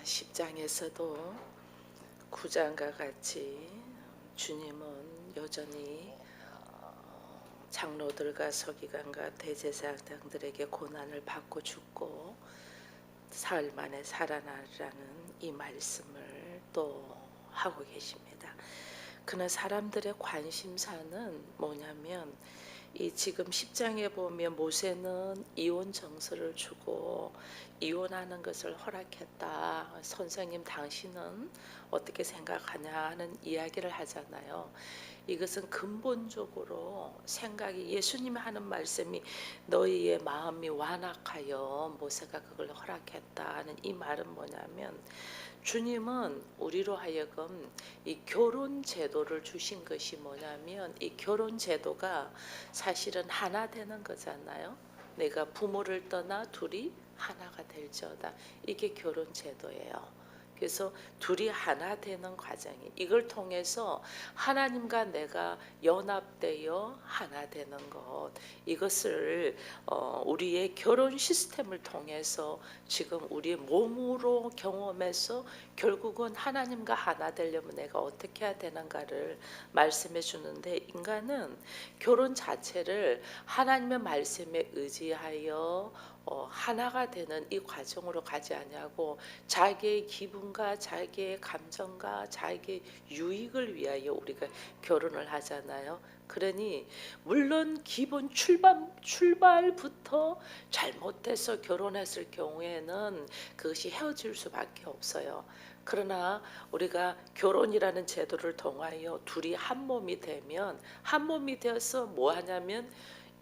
10장에서도 9장과 같이 주님은 여전히 장로들과 서기관과 대제사장들에게 고난을 받고 죽고 사흘 만에 살아나라는 이 말씀을 또 하고 계십니다. 그러나 사람들의 관심사는 뭐냐면 이 지금 10장에 보면 모세는 이혼 정서를 주고 이혼하는 것을 허락했다. 선생님 당신은 어떻게 생각하냐 하는 이야기를 하잖아요. 이것은 근본적으로 생각이 예수님이 하는 말씀이 너희의 마음이 완악하여 모세가 그걸 허락했다 하는 이 말은 뭐냐면 주님은 우리로 하여금 이 결혼 제도를 주신 것이 뭐냐면 이 결혼 제도가 사실은 하나 되는 거잖아요. 내가 부모를 떠나 둘이 하나가 될지어다. 이게 결혼 제도예요. 그래서 둘이 하나 되는 과정이 이걸 통해서 하나님과 내가 연합되어 하나 되는 것 이것을 우리의 결혼 시스템을 통해서 지금 우리의 몸으로 경험해서 결국은 하나님과 하나 되려면 내가 어떻게 해야 되는가를 말씀해 주는데 인간은 결혼 자체를 하나님의 말씀에 의지하여 하나가 되는 이 과정으로 가지 아니하고 자기의 기분과 자기의 감정과 자기의 유익을 위하여 우리가 결혼을 하잖아요. 그러니 물론 기본 출발부터 잘못해서 결혼했을 경우에는 그것이 헤어질 수밖에 없어요. 그러나 우리가 결혼이라는 제도를 통하여 둘이 한 몸이 되면 한 몸이 되어서 뭐 하냐면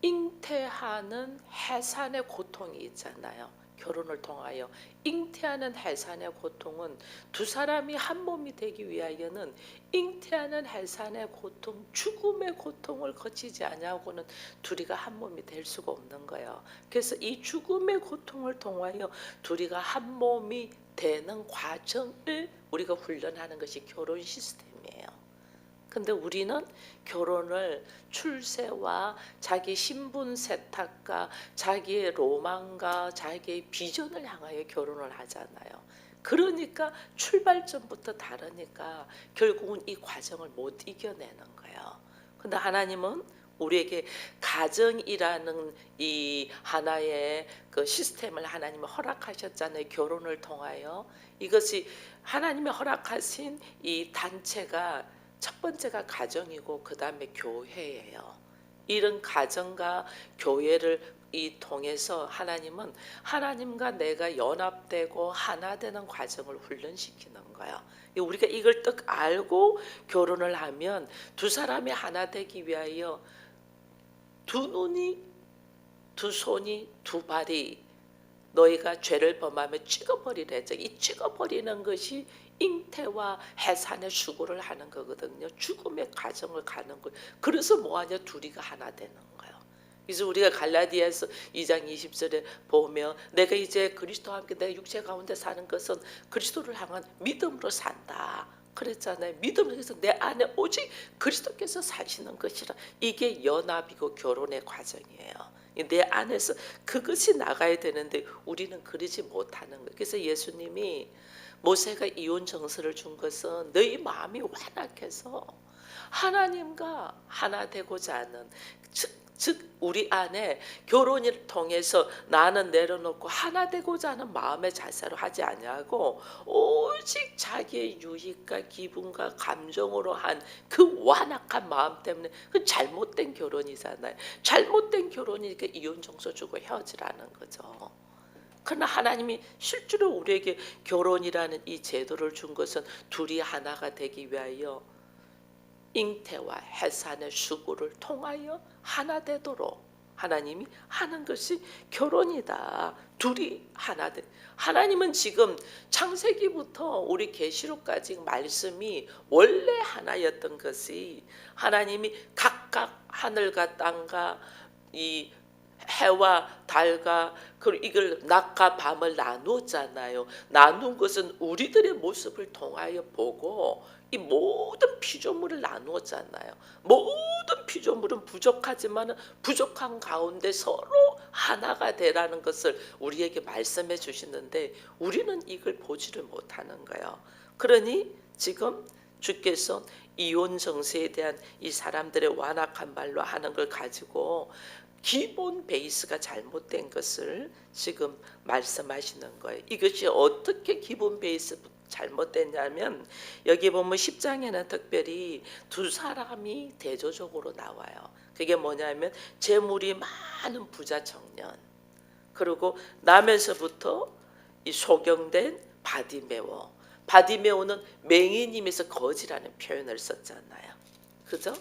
잉태하는 해산의 고통이 있잖아요. 결혼을 통하여 잉태하는 해산의 고통은 두 사람이 한 몸이 되기 위하여는 잉태하는 해산의 고통, 죽음의 고통을 거치지 아니하고는 둘이가 한 몸이 될 수가 없는 거예요. 그래서 이 죽음의 고통을 통하여 둘이가 한 몸이 되는 과정을 우리가 훈련하는 것이 결혼 시스템이에요. 근데 우리는 결혼을 출세와 자기 신분 세탁과 자기의 로망과 자기의 비전을 향하여 결혼을 하잖아요. 그러니까 출발점부터 다르니까 결국은 이 과정을 못 이겨내는 거예요. 근데 하나님은 우리에게 가정이라는 이 하나의 그 시스템을 하나님이 허락하셨잖아요. 결혼을 통하여 이것이 하나님이 허락하신 이 단체가 첫 번째가 가정이고 그 다음에 교회예요. 이런 가정과 교회를 이 통해서 하나님은 하나님과 내가 연합되고 하나 되는 과정을 훈련시키는 거예요. 우리가 이걸 딱 알고 결혼을 하면 두 사람이 하나 되기 위하여 두 눈이, 두 손이, 두 발이 너희가 죄를 범하면 찍어버리래죠. 이 찍어버리는 것이 잉태와 해산의 수고를 하는 거거든요. 죽음의 과정을 가는 거예요. 그래서 뭐하냐 둘이가 하나 되는 거예요. 그래서 우리가 갈라디아서 2장 20절에 보면 내가 이제 그리스도와 함께 내 육체 가운데 사는 것은 그리스도를 향한 믿음으로 산다. 그랬잖아요. 믿음으로 해서 내 안에 오직 그리스도께서 사시는 것이라. 이게 연합이고 결혼의 과정이에요. 내 안에서 그것이 나가야 되는데 우리는 그러지 못하는 거예요. 그래서 예수님이 모세가 이혼 정서를 준 것은 너희 마음이 완악해서 하나님과 하나 되고자 하는 즉 우리 안에 결혼을 통해서 나는 내려놓고 하나 되고자 하는 마음의 자세로 하지 아니하고 오직 자기의 유익과 기분과 감정으로 한 그 완악한 마음 때문에 그 잘못된 결혼이잖아요. 잘못된 결혼이니까 이혼 정서 주고 헤어지라는 거죠. 그러나 하나님이 실제로 우리에게 결혼이라는 이 제도를 준 것은 둘이 하나가 되기 위하여 잉태와 해산의 수고를 통하여 하나 되도록 하나님이 하는 것이 결혼이다. 둘이 하나 돼. 하나님은 지금 창세기부터 우리 계시록까지 말씀이 원래 하나였던 것이 하나님이 각각 하늘과 땅과 이 해와 달과 그리고 이걸 낮과 밤을 나누었잖아요. 나눈 것은 우리들의 모습을 통하여 보고 이 모든 피조물을 나누었잖아요. 모든 피조물은 부족하지만 부족한 가운데 서로 하나가 되라는 것을 우리에게 말씀해 주시는데 우리는 이걸 보지를 못하는 거예요. 그러니 지금 주께서 이혼 정세에 대한 이 사람들의 완악한 말로 하는 걸 가지고 기본 베이스가 잘못된 것을 지금 말씀하시는 거예요. 이것이 어떻게 기본 베이스 잘못됐냐면 여기 보면 10장에는 특별히 두 사람이 대조적으로 나와요. 그게 뭐냐면 재물이 많은 부자 청년, 그리고 남에서부터 이 소경된 바디메오. 바디메오는 맹인임에서 거지라는 표현을 썼잖아요. 그죠?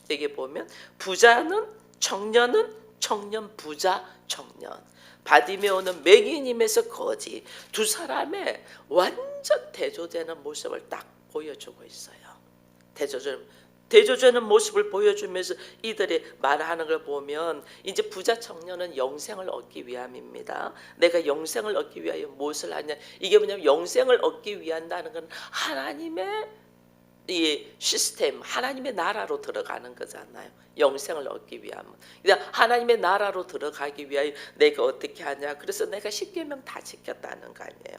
여기 보면 부자는 청년은 청년, 부자, 청년. 바디메오는 맹인임에서 거지. 두 사람의 완전 대조되는 모습을 딱 보여주고 있어요. 대조되는 모습을 보여주면서 이들이 말하는 걸 보면 이제 부자 청년은 영생을 얻기 위함입니다. 내가 영생을 얻기 위하여 무엇을 하냐. 이게 뭐냐면 영생을 얻기 위한다는 건 하나님의 이 시스템, 하나님의 나라로 들어가는 거잖아요. 영생을 얻기 위함은. 그냥 하나님의 나라로 들어가기 위하여 내가 어떻게 하냐. 그래서 내가 십계명 다 지켰다는 거 아니에요.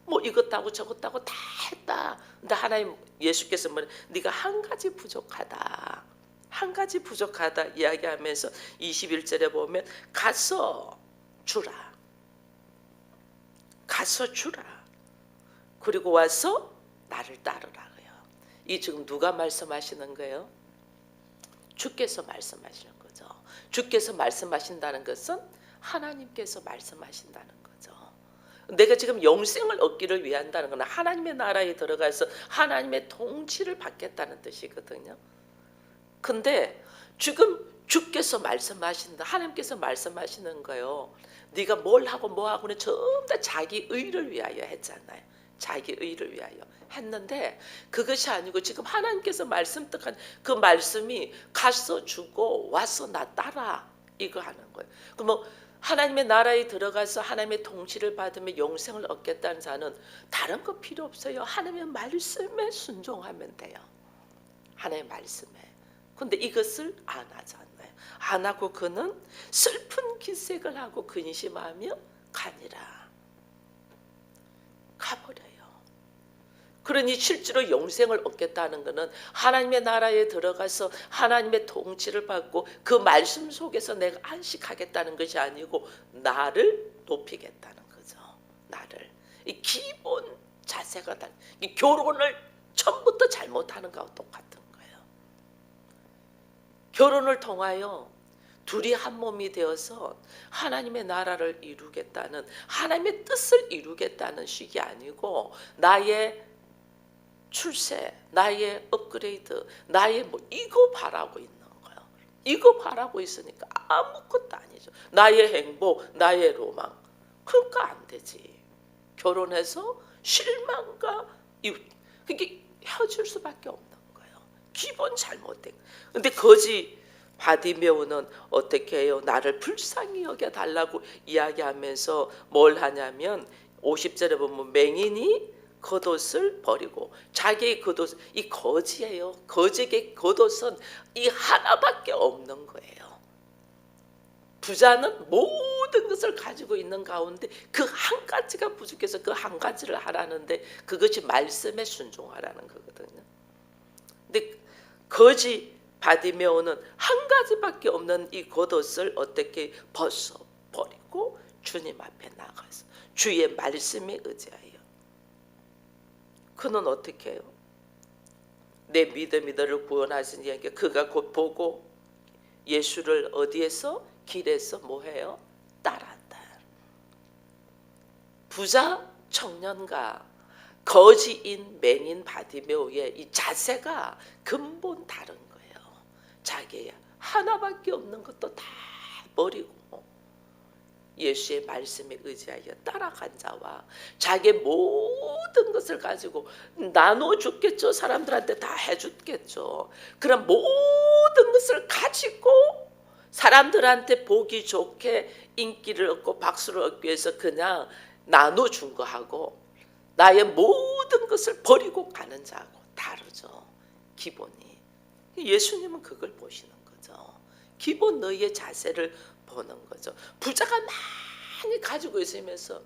뭐 이것 하고 저것 하고 다 했다. 근데 하나님 예수께서 뭐 네가 한 가지 부족하다. 한 가지 부족하다 이야기하면서 21절에 보면 가서 주라. 가서 주라. 그리고 와서 나를 따르라. 이 지금 누가 말씀하시는 거예요? 주께서 말씀하시는 거죠. 주께서 말씀하신다는 것은 하나님께서 말씀하신다는 거죠. 내가 지금 영생을 얻기를 위한다는 건 하나님의 나라에 들어가서 하나님의 통치를 받겠다는 뜻이거든요. 근데 지금 주께서 말씀하신다. 하나님께서 말씀하시는 거예요. 네가 뭘 하고 뭐 하고는 전부 다 자기 의를 위하여 했잖아요. 자기 의를 위하여 했는데 그것이 아니고 지금 하나님께서 말씀득한 그 말씀이 가서 주고 와서 나 따라 이거 하는 거예요. 그럼 뭐 하나님의 나라에 들어가서 하나님의 통치를 받으며 영생을 얻겠다는 자는 다른 거 필요 없어요. 하나님의 말씀에 순종하면 돼요. 하나님의 말씀에. 근데 이것을 안 하잖아요. 안 하고 그는 슬픈 기색을 하고 근심하며 가니라. 가버려요. 그러니 실제로 영생을 얻겠다는 것은 하나님의 나라에 들어가서 하나님의 통치를 받고 그 말씀 속에서 내가 안식하겠다는 것이 아니고 나를 높이겠다는 거죠. 나를. 이 기본 자세가 이 결혼을 처음부터 잘못하는 거하고 똑같은 거예요. 결혼을 통하여 둘이 한 몸이 되어서 하나님의 나라를 이루겠다는 하나님의 뜻을 이루겠다는 식이 아니고 나의 출세, 나의 업그레이드, 나의 뭐 이거 바라고 있는 거예요. 이거 바라고 있으니까 아무것도 아니죠. 나의 행복, 나의 로망. 그러니까 안 되지. 결혼해서 실망과 그게 헤어질 수밖에 없는 거예요. 기본 잘못된. 근데 거지 바디메오는 어떻게 해요? 나를 불쌍히 여겨달라고 이야기하면서 뭘 하냐면 50절에 보면 맹인이 겉옷을 버리고 자기의 겉옷, 이 거지예요. 거지의 겉옷은 이 하나밖에 없는 거예요. 부자는 모든 것을 가지고 있는 가운데 그 한 가지가 부족해서 그 한 가지를 하라는데 그것이 말씀에 순종하라는 거거든요. 근데 거지 바디메오는 한 가지밖에 없는 이 겉옷을 어떻게 벗어버리고 주님 앞에 나가서 주의 말씀에 의지하여 그는 어떻게 해요? 내 믿음이 너를 구원하시니 그가 곧 보고 예수를 어디에서? 길에서 뭐해요? 따라한다. 부자 청년과 거지인 맹인 바디메오의 이 자세가 근본 다른 거예요. 자기 하나밖에 없는 것도 다 버리고 예수의 말씀에 의지하여 따라간 자와 자기의 모든 것을 가지고 나눠줬겠죠. 사람들한테 다 해줬겠죠. 그런 모든 것을 가지고 사람들한테 보기 좋게 인기를 얻고 박수를 얻기 위해서 그냥 나눠준 거하고 나의 모든 것을 버리고 가는 자하고 다르죠. 기본이. 예수님은 그걸 보시는 거죠. 기본 너희의 자세를 보는 거죠. 부자가 많이 가지고 있으면서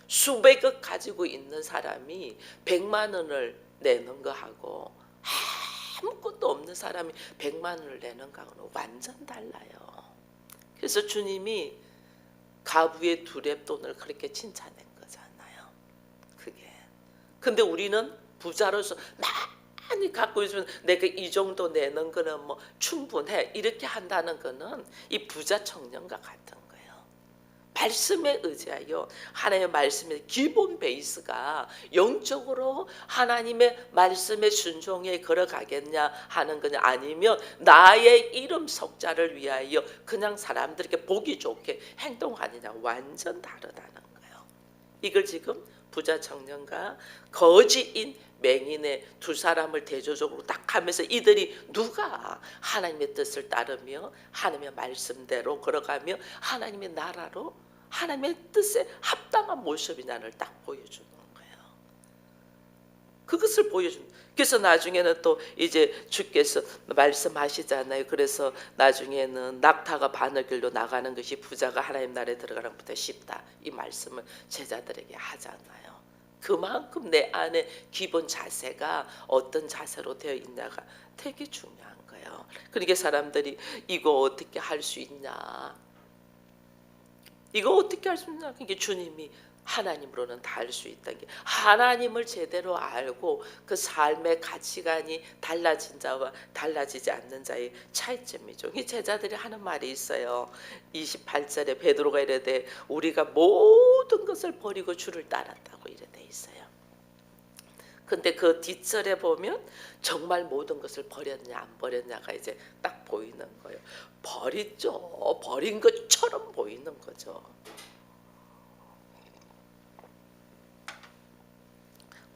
수백억 가지고 있는 사람이 100만 원을 내는 거하고 아무것도 없는 사람이 100만 원을 내는 거하고는 완전 달라요. 그래서 주님이 가부의 두렙돈을 그렇게 칭찬한 거잖아요. 그게. 근데 우리는 부자로서 많이 갖고 있으면 내가 이 정도 내는 거는 뭐 충분해 이렇게 한다는 거는 이 부자 청년과 같은 거예요. 말씀에 의지하여 하나님의 말씀의 기본 베이스가 영적으로 하나님의 말씀에 순종해 걸어가겠냐 하는 거냐, 아니면 나의 이름 석자를 위하여 그냥 사람들에게 보기 좋게 행동하느냐, 완전 다르다는 거예요. 이걸 지금 부자 청년과 거지인 맹인의 두 사람을 대조적으로 딱 하면서 이들이 누가 하나님의 뜻을 따르며 하나님의 말씀대로 걸어가며 하나님의 나라로 하나님의 뜻에 합당한 모습이냐를 딱 보여주는 거예요. 그것을 보여주는. 그래서 나중에는 또 이제 주께서 말씀하시잖아요. 그래서 나중에는 낙타가 바늘길로 나가는 것이 부자가 하나님 나라에 들어가는 것보다 쉽다, 이 말씀을 제자들에게 하잖아요. 그만큼 내 안에 기본 자세가 어떤 자세로 되어 있냐가 되게 중요한 거예요. 그러니까 사람들이 이거 어떻게 할 수 있냐, 이거 어떻게 할 수 있냐. 그게 주님이 하나님으로는 다 할 수 있다는 게, 하나님을 제대로 알고 그 삶의 가치관이 달라진 자와 달라지지 않는 자의 차이점이죠. 이 제자들이 하는 말이 있어요. 28절에 베드로가 이르되 우리가 모든 것을 버리고 주를 따랐다고 이래 돼 있어요. 근데 그 뒷절에 보면 정말 모든 것을 버렸냐 안 버렸냐가 이제 딱 보이는 거예요. 버리죠. 버린 것처럼 보이는 거죠.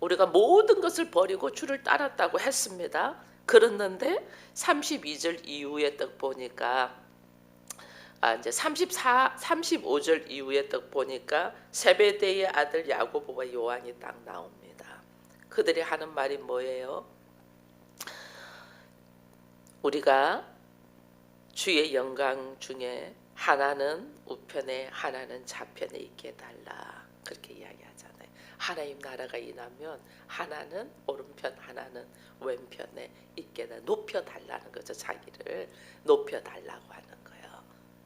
우리가 모든 것을 버리고 주를 따랐다고 했습니다. 그랬는데 32절 이후에 딱 보니까 이제 35절 이후에 딱 보니까 세베대의 아들 야고보와 요한이 딱 나옵니다. 그들이 하는 말이 뭐예요? 우리가 주의 영광 중에 하나는 우편에 하나는 좌편에 있게 해달라, 그렇게 이야기하잖아요. 하나님 나라가 임하면 하나는 오른편 하나는 왼편에 있게 높여달라는 거죠. 자기를 높여달라고 하는 거예요.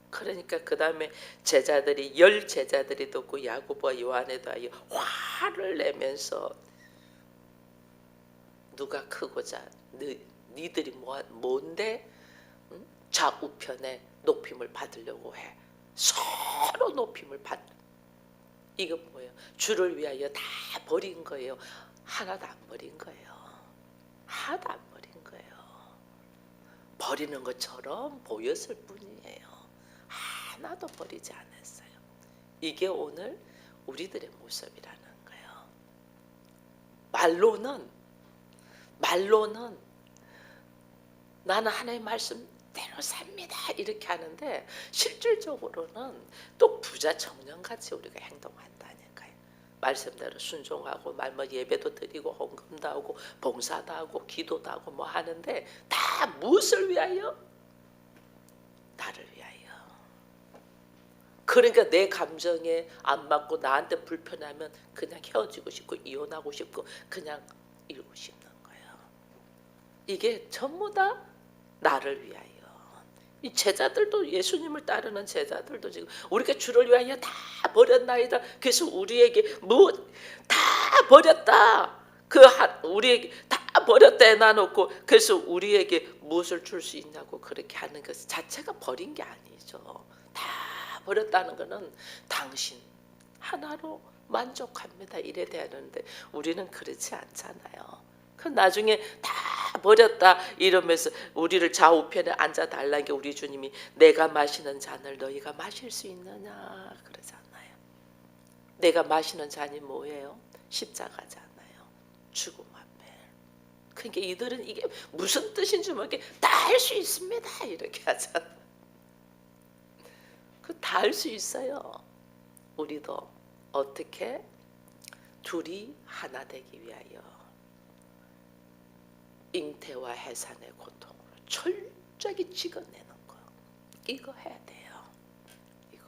그러니까 그 다음에 제자들이 10 제자들이 듣고 야고보와 요한에 대하여 화를 내면서 누가 크고자 니들이 뭔데 좌우편에 높임을 받으려고 해. 서로 높임을 받. 이거 뭐예요? 주를 위하여 다 버린 거예요. 하나도 안 버린 거예요. 하나도 안 버린 거예요. 버리는 것처럼 보였을 뿐이에요. 하나도 버리지 않았어요. 이게 오늘 우리들의 모습이라는 거예요. 말로는 나는 하나님의 말씀대로 삽니다 이렇게 하는데 실질적으로는 또 부자 청년같이 우리가 행동한다니까요. 말씀대로 순종하고 말뭐 예배도 드리고 헌금도 하고 봉사도 하고 기도도 하고 뭐 하는데 다 무엇을 위하여? 나를 위하여. 그러니까 내 감정에 안 맞고 나한테 불편하면 그냥 헤어지고 싶고 이혼하고 싶고 그냥 이러고 싶는 거예요. 이게 전부 다 나를 위하여. 이 제자들도, 예수님을 따르는 제자들도 지금 우리가 주를 위하여 다 버렸나이다. 그래서 우리에게 뭐 다 버렸다. 우리에게 다 버렸다 해놔놓고 그래서 우리에게 무엇을 줄 수 있냐고 그렇게 하는 것 자체가 버린 게 아니죠. 다 버렸다는 것은 당신 하나로 만족합니다 이래 되는데 우리는 그렇지 않잖아요. 그 나중에 다 버렸다 이러면서 우리를 좌우편에 앉아달라는 게 우리 주님이 내가 마시는 잔을 너희가 마실 수 있느냐 그러잖아요. 내가 마시는 잔이 뭐예요? 십자가잖아요. 죽음 앞에. 그러니까 이들은 이게 무슨 뜻인지 모르게 다 할 수 있습니다 이렇게 하잖아요. 그 다 할 수 있어요. 우리도 어떻게 둘이 하나 되기 위하여 잉태와 해산의 고통으로 철저하게 찍어내는 거, 이거 해야 돼요. 이거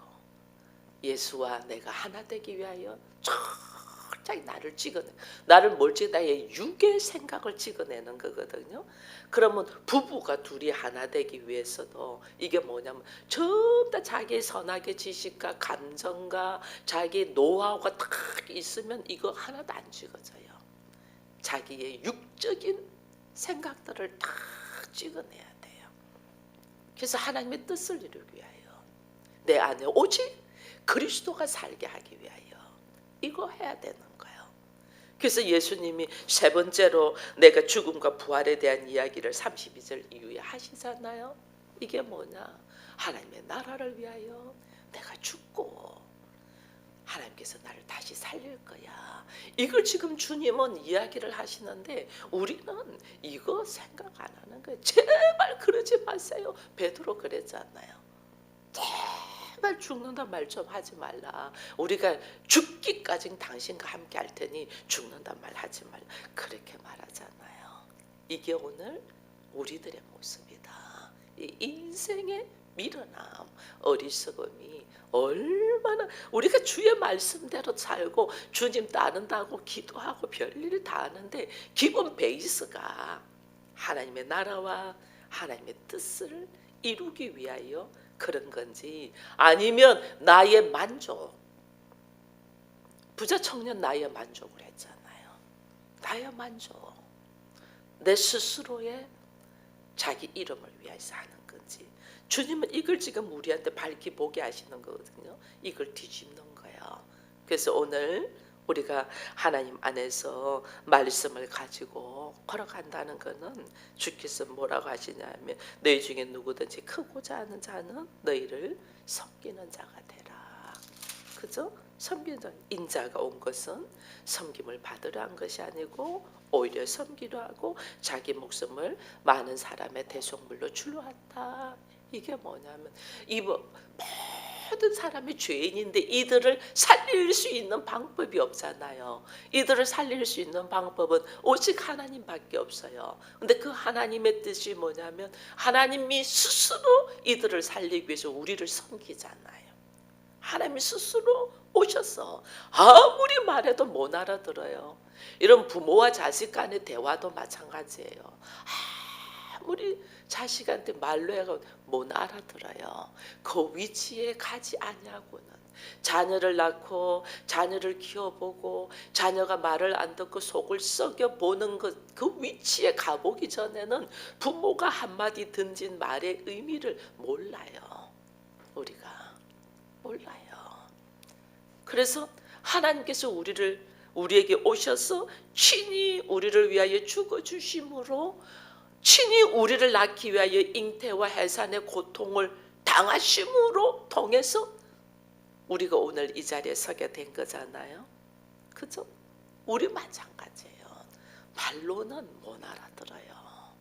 예수와 내가 하나 되기 위하여 철저히 나를 찍어내, 나를 뭘지 나의 육의 생각을 찍어내는 거거든요. 그러면 부부가 둘이 하나 되기 위해서도 이게 뭐냐면 전부 다 자기의 선악의 지식과 감정과 자기 노하우가 딱 있으면 이거 하나도 안 찍어져요. 자기의 육적인 생각들을 다 찍어내야 돼요. 그래서 하나님의 뜻을 이루기 위하여 내 안에 오직 그리스도가 살게 하기 위하여 이거 해야 되는 거예요. 그래서 예수님이 세 번째로 내가 죽음과 부활에 대한 이야기를 32절 이후에 하시잖아요. 이게 뭐냐? 하나님의 나라를 위하여 내가 죽고 하나님께서 나를 다시 살릴 거야. 이걸 지금 주님은 이야기를 하시는데 우리는 이거 생각 안 하는 거예요. 제발 그러지 마세요. 베드로 그랬잖아요. 제발 죽는다 말 좀 하지 말라. 우리가 죽기까지 당신과 함께 할 테니 죽는다 말 하지 말라. 그렇게 말하잖아요. 이게 오늘 우리들의 모습이다. 이 인생의 밀어남, 어리석음이 얼마나 우리가 주의 말씀대로 살고 주님 따른다고 기도하고 별일을 다 하는데 기본 베이스가 하나님의 나라와 하나님의 뜻을 이루기 위하여 그런 건지 아니면 나의 만족, 부자 청년 나의 만족을 했잖아요. 나의 만족, 내 스스로의 자기 이름을 위해서 하는 건지 주님은 이걸 지금 우리한테 밝히 보게 하시는 거거든요. 이걸 뒤집는 거예요. 그래서 오늘 우리가 하나님 안에서 말씀을 가지고 걸어간다는 것은 주께서 뭐라고 하시냐면 너희 중에 누구든지 크고자 하는 자는 너희를 섬기는 자가 되라. 그죠? 섬기는 자, 인자가 온 것은 섬김을 받으려 한 것이 아니고 오히려 섬기려 하고 자기 목숨을 많은 사람의 대속물로 줄로 한다. 이게 뭐냐면 이 모든 사람이 죄인인데 이들을 살릴 수 있는 방법이 없잖아요. 이들을 살릴 수 있는 방법은 오직 하나님밖에 없어요. 근데 그 하나님의 뜻이 뭐냐면 하나님이 스스로 이들을 살리기 위해서 우리를 섬기잖아요. 하나님이 스스로 오셔서 아무리 말해도 못 알아들어요. 이런 부모와 자식 간의 대화도 마찬가지예요. 아무리 자식한테 말로 해가 못 알아들어요. 그 위치에 가지 아니하고는 자녀를 낳고 자녀를 키워보고 자녀가 말을 안 듣고 속을 썩여보는 것, 그 위치에 가보기 전에는 부모가 한마디 던진 말의 의미를 몰라요. 우리가 몰라요. 그래서 하나님께서 우리에게 오셔서 친히 우리를 위하여 죽어주심으로 친히 우리를 낳기 위하여 잉태와 해산의 고통을 당하심으로 통해서 우리가 오늘 이 자리에 서게 된 거잖아요. 그죠? 우리 마찬가지예요. 말로는 못 알아들어요.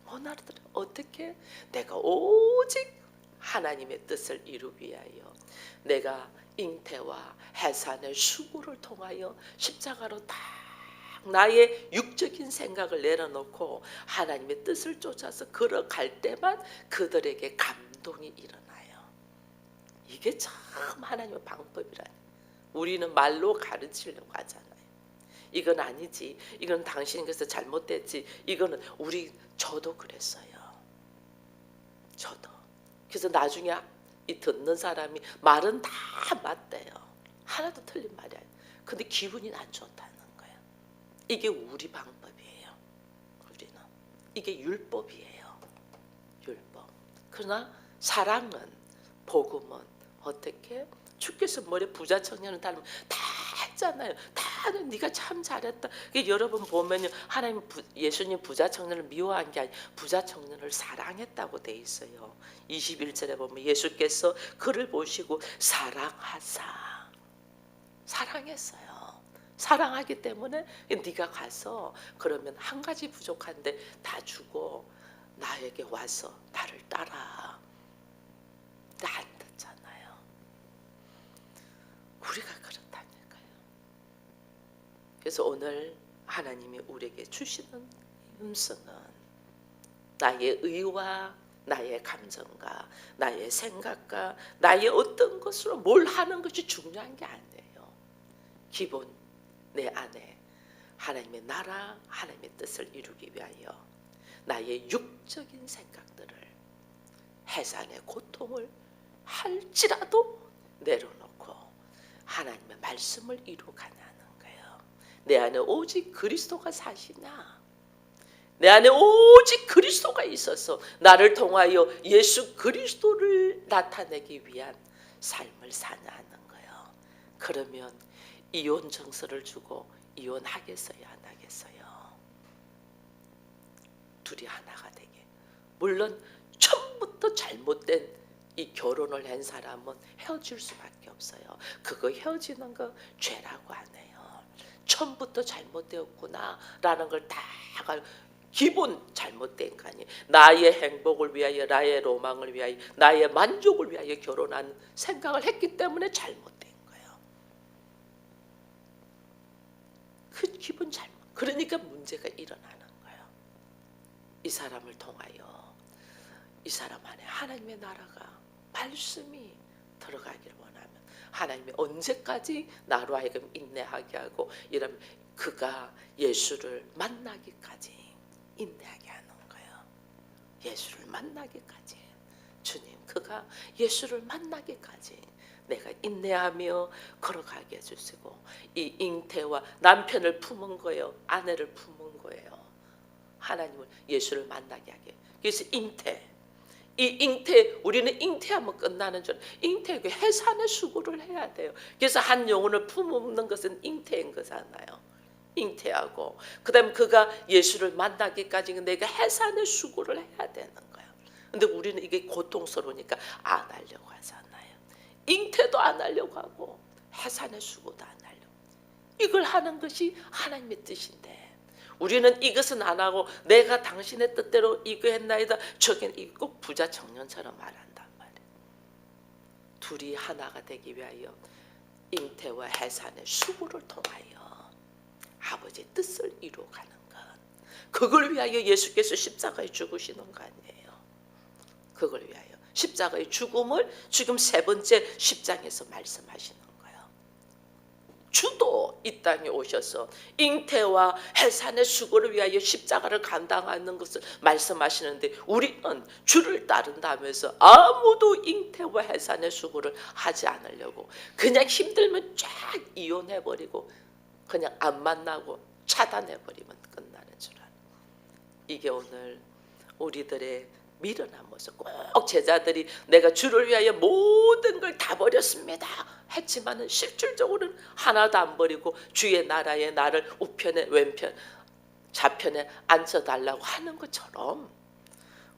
못 알아들어요. 어떻게? 내가 오직 하나님의 뜻을 이루기 위하여 내가 잉태와 해산의 수고를 통하여 십자가로 다 나의 육적인 생각을 내려놓고 하나님의 뜻을 쫓아서 걸어갈 때만 그들에게 감동이 일어나요. 이게 참 하나님의 방법이라니. 우리는 말로 가르치려고 하잖아요. 이건 아니지, 이건 당신이 그래서 잘못됐지, 이거는 저도 그랬어요. 저도. 그래서 나중에 이 듣는 사람이 말은 다 맞대요. 하나도 틀린 말이 아니에요. 근데 기분이 안 좋다는 거예요. 이게 우리 방법이에요. 우리는 이게 율법이에요. 율법. 그러나 사랑은, 복음은 어떻게? 주께서 뭐래? 부자 청년을 닮으면 다 했잖아요. 다는 네가 참 잘했다. 여러분 보면요, 하나님 예수님 부자 청년을 미워한 게 아니라 부자 청년을 사랑했다고 돼 있어요. 21절에 보면 예수께서 그를 보시고 사랑하사, 사랑했어요. 사랑하기 때문에 네가 가서 그러면 한 가지 부족한데 다 주고 나에게 와서 나를 따라. 안 듣잖아요. 우리가 그렇다니까요. 그래서 오늘 하나님이 우리에게 주시는 음성은 나의 의와 나의 감정과 나의 생각과 나의 어떤 것으로 뭘 하는 것이 중요한 게 아니에요. 기본 내 안에 하나님의 나라, 하나님의 뜻을 이루기 위하여 나의 육적인 생각들을, 해산의 고통을 할지라도 내려놓고 하나님의 말씀을 이루가냐는 거예요. 내 안에 오직 그리스도가 사시나, 내 안에 오직 그리스도가 있어서 나를 통하여 예수 그리스도를 나타내기 위한 삶을 사냐는 거예요. 그러면 이혼 정서를 주고 이혼하겠어요, 안 하겠어요? 둘이 하나가 되게. 물론 처음부터 잘못된 이 결혼을 한 사람은 헤어질 수밖에 없어요. 그거 헤어지는 거 죄라고 안 해요. 처음부터 잘못되었구나라는 걸 다 기본 잘못된 거 아니에요. 나의 행복을 위하여, 나의 로망을 위하여, 나의 만족을 위하여 결혼한 생각을 했기 때문에 잘못된 거예요. 그 기본 잘못. 그러니까 문제가 일어나는 거예요. 이 사람을 통하여 이 사람 안에 하나님의 나라가, 말씀이 들어가기를 원하면 하나님이 언제까지 나로 하여금 인내하게 하고 이러면 그가 예수를 만나기까지 인내하게 하는 거예요. 예수를 만나기까지. 주님, 그가 예수를 만나기까지 내가 인내하며 걸어가게 해주시고, 이 잉태와 남편을 품은 거예요, 아내를 품은 거예요. 하나님을 예수를 만나게 하게. 그래서 잉태, 이 잉태, 우리는 잉태하면 끝나는 줄, 잉태 그 해산의 수고를 해야 돼요. 그래서 한 영혼을 품는 것은 잉태인 거잖아요. 잉태하고 그다음 그가 예수를 만나기까지 내가 해산의 수고를 해야 되는 거예요. 근데 우리는 이게 고통스러우니까 안 하려고 하잖아요. 잉태도 안 하려고 하고 해산의 수고도 안 하려고. 이걸 하는 것이 하나님의 뜻인데 우리는 이것은 안 하고 내가 당신의 뜻대로 이거 했나이다, 저긴 이거 꼭 부자 청년처럼 말한단 말이에요. 둘이 하나가 되기 위하여 잉태와 해산의 수고를 통하여 아버지의 뜻을 이루어가는 것, 그걸 위하여 예수께서 십자가에 죽으시는 거 아니에요. 그걸 위하여 십자가의 죽음을 지금 세 번째 10장에서 말씀하시는 거예요. 주도 이 땅에 오셔서 잉태와 해산의 수고를 위하여 십자가를 감당하는 것을 말씀하시는데 우리는 주를 따른다면서 아무도 잉태와 해산의 수고를 하지 않으려고 그냥 힘들면 쫙 이혼해버리고 그냥 안 만나고 차단해버리면 끝나는 줄 알아요. 이게 오늘 우리들의 미련한 모습. 꼭 제자들이 내가 주를 위하여 모든 걸 다 버렸습니다 했지만은 실질적으로는 하나도 안 버리고 주의 나라에 나를 우편에 왼편 좌편에 앉혀달라고 하는 것처럼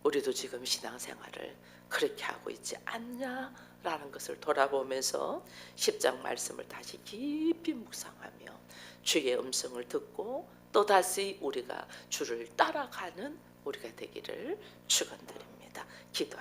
우리도 지금 신앙생활을 그렇게 하고 있지 않냐라는 것을 돌아보면서 10장 말씀을 다시 깊이 묵상하며 주의 음성을 듣고 또다시 우리가 주를 따라가는 우리가 되기를 축원드립니다. 기도.